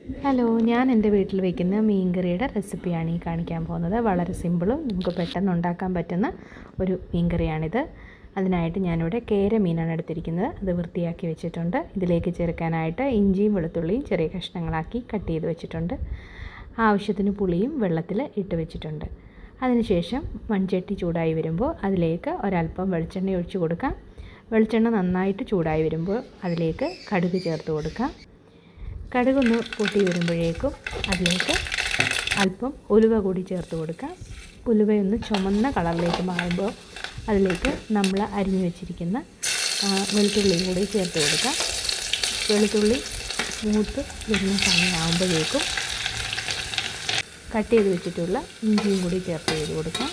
Hello, ഞാൻ എൻ്റെ വീട്ടിൽ വയ്ക്കുന്ന മീൻ കറിയുടെ റെസിപ്പിയാണ് ഈ കാണിക്കാൻ പോകുന്നത്. വളരെ സിമ്പിളും നമുക്ക് പെട്ടെന്ന് ഉണ്ടാക്കാൻ പറ്റുന്ന ഒരു മീൻ കറിയാണിത്. അതിനായിട്ട് ഞാനിവിടെ കേര മീനാണ് എടുത്തിരിക്കുന്നത്. അത് വൃത്തിയാക്കി വെച്ചിട്ടുണ്ട്. ഇതിലേക്ക് ചേർക്കാനായിട്ട് ഇഞ്ചിയും വെളുത്തുള്ളിയും ചെറിയ കഷ്ണങ്ങളാക്കി കട്ട് ചെയ്ത് വെച്ചിട്ടുണ്ട്. ആവശ്യത്തിന് പുളിയും വെള്ളത്തിൽ ഇട്ട് വെച്ചിട്ടുണ്ട്. അതിനുശേഷം മൺചട്ടി ചൂടായി വരുമ്പോൾ അതിലേക്ക് ഒരല്പം വെളിച്ചെണ്ണ ഒഴിച്ച് കൊടുക്കാം. വെളിച്ചെണ്ണ നന്നായിട്ട് ചൂടായി വരുമ്പോൾ അതിലേക്ക് കടുക് ചേർത്ത് കൊടുക്കാം. കടുകൊന്ന് പൊട്ടി വരുമ്പോഴേക്കും അതിലേക്ക് അല്പം ഉലുവ കൂടി ചേർത്ത് കൊടുക്കാം. ഉലുവയൊന്ന് ചുമന്ന കളറിലേക്ക് മാറുമ്പോൾ അതിലേക്ക് നമ്മൾ അരിഞ്ഞു വെച്ചിരിക്കുന്ന വെളുത്തുള്ളിയും കൂടി ചേർത്ത് കൊടുക്കാം. വെളുത്തുള്ളി മൂത്ത് വരുന്ന സമയമാകുമ്പോഴേക്കും കട്ട് ചെയ്ത് വെച്ചിട്ടുള്ള ഇഞ്ചിയും കൂടി ചേർത്ത് ചെയ്ത് കൊടുക്കാം.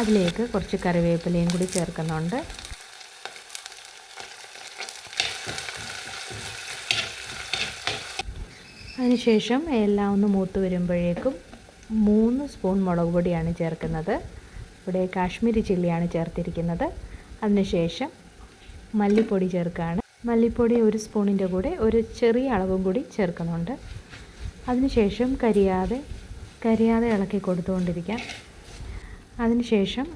അതിലേക്ക് കുറച്ച് കറിവേപ്പിലയും കൂടി ചേർക്കുന്നുണ്ട്. അതിനുശേഷം എല്ലാം ഒന്ന് മൂത്ത് വരുമ്പോഴേക്കും 3 സ്പൂൺ മുളക് പൊടിയാണ് ചേർക്കുന്നത്. ഇവിടെ കാശ്മീരി ചില്ലിയാണ് ചേർത്തിരിക്കുന്നത്. അതിനുശേഷം മല്ലിപ്പൊടി ചേർക്കുകയാണ്. മല്ലിപ്പൊടി 1 സ്പൂണിൻ്റെ കൂടെ ഒരു ചെറിയ അളവും കൂടി ചേർക്കുന്നുണ്ട്. അതിനുശേഷം കരിയാതെ ഇളക്കി കൊടുത്തുകൊണ്ടിരിക്കാം. അതിനുശേഷം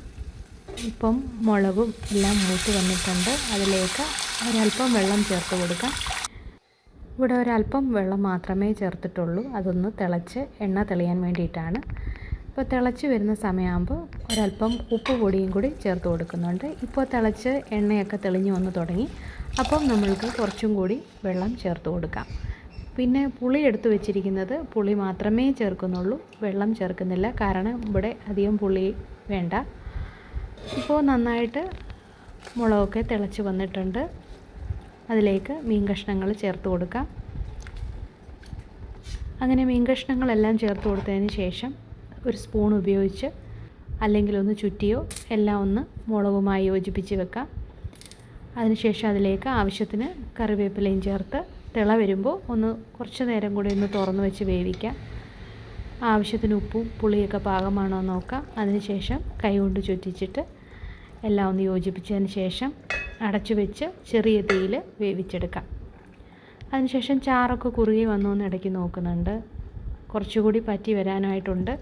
ഇപ്പം മുളകും എല്ലാം മൂത്ത് വന്നിട്ടുണ്ട്. അതിലേക്ക് ഒരല്പം വെള്ളം ചേർത്ത് കൊടുക്കാം. ഇവിടെ ഒരല്പം വെള്ളം മാത്രമേ ചേർത്തിട്ടുള്ളൂ. അതൊന്ന് തിളച്ച് എണ്ണ തെളിയാൻ വേണ്ടിയിട്ടാണ്. ഇപ്പോൾ തിളച്ച് വരുന്ന സമയമാകുമ്പോൾ ഒരല്പം ഉപ്പ് പൊടിയും കൂടി ചേർത്ത് കൊടുക്കുന്നുണ്ട്. ഇപ്പോൾ തിളച്ച് എണ്ണയൊക്കെ തെളിഞ്ഞ് വന്ന് തുടങ്ങി. അപ്പം നമ്മൾക്ക് കുറച്ചും കൂടി വെള്ളം ചേർത്ത് കൊടുക്കാം. പിന്നെ പുളി എടുത്ത് വെച്ചിരിക്കുന്നത് പുളി മാത്രമേ ചേർക്കുന്നുള്ളൂ, വെള്ളം ചേർക്കുന്നില്ല. കാരണം ഇവിടെ അധികം പുളി വേണ്ട. ഇപ്പോൾ നന്നായിട്ട് മുളകൊക്കെ തിളച്ച് വന്നിട്ടുണ്ട്. അതിലേക്ക് മീൻ കഷ്ണങ്ങൾ ചേർത്ത് കൊടുക്കാം. അങ്ങനെ മീൻ കഷ്ണങ്ങളെല്ലാം ചേർത്ത് കൊടുത്തതിന് ശേഷം ഒരു സ്പൂൺ ഉപയോഗിച്ച് അല്ലെങ്കിൽ ഒന്ന് ചുറ്റിയോ എല്ലാം ഒന്ന് മുളകുമായി യോജിപ്പിച്ച് വെക്കാം. അതിനുശേഷം അതിലേക്ക് ആവശ്യത്തിന് കറിവേപ്പിലയും ചേർത്ത് തിള വരുമ്പോൾ ഒന്ന് കുറച്ച് നേരം കൂടി ഒന്ന് തുറന്ന് വെച്ച് വേവിക്കാം. ആവശ്യത്തിന് ഉപ്പും പുളിയൊക്കെ പാകമാണോ നോക്കാം. അതിനുശേഷം കൈ കൊണ്ട് ചുറ്റിച്ചിട്ട് എല്ലാം ഒന്ന് യോജിപ്പിച്ചതിന് ശേഷം അടച്ചു വെച്ച് ചെറിയ തീയിൽ വേവിച്ചെടുക്കാം. അതിനുശേഷം ചാറൊക്കെ കുറുകി വന്നോന്ന് ഇടയ്ക്ക് നോക്കുന്നുണ്ട്. കുറച്ചുകൂടി പറ്റി വരാനായിട്ടുണ്ട്.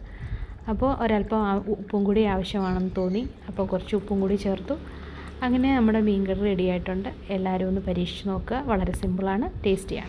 അപ്പോൾ ഒരല്പം ഉപ്പും കൂടി ആവശ്യമാണെന്ന് തോന്നി. അപ്പോൾ കുറച്ച് ഉപ്പും കൂടി ചേർത്തു. അങ്ങനെ നമ്മുടെ മീൻ കറി റെഡി ആയിട്ടുണ്ട്. എല്ലാവരും ഒന്ന് പരീക്ഷിച്ച് നോക്കുക. വളരെ സിമ്പിളാണ്, ടേസ്റ്റിയാണ്.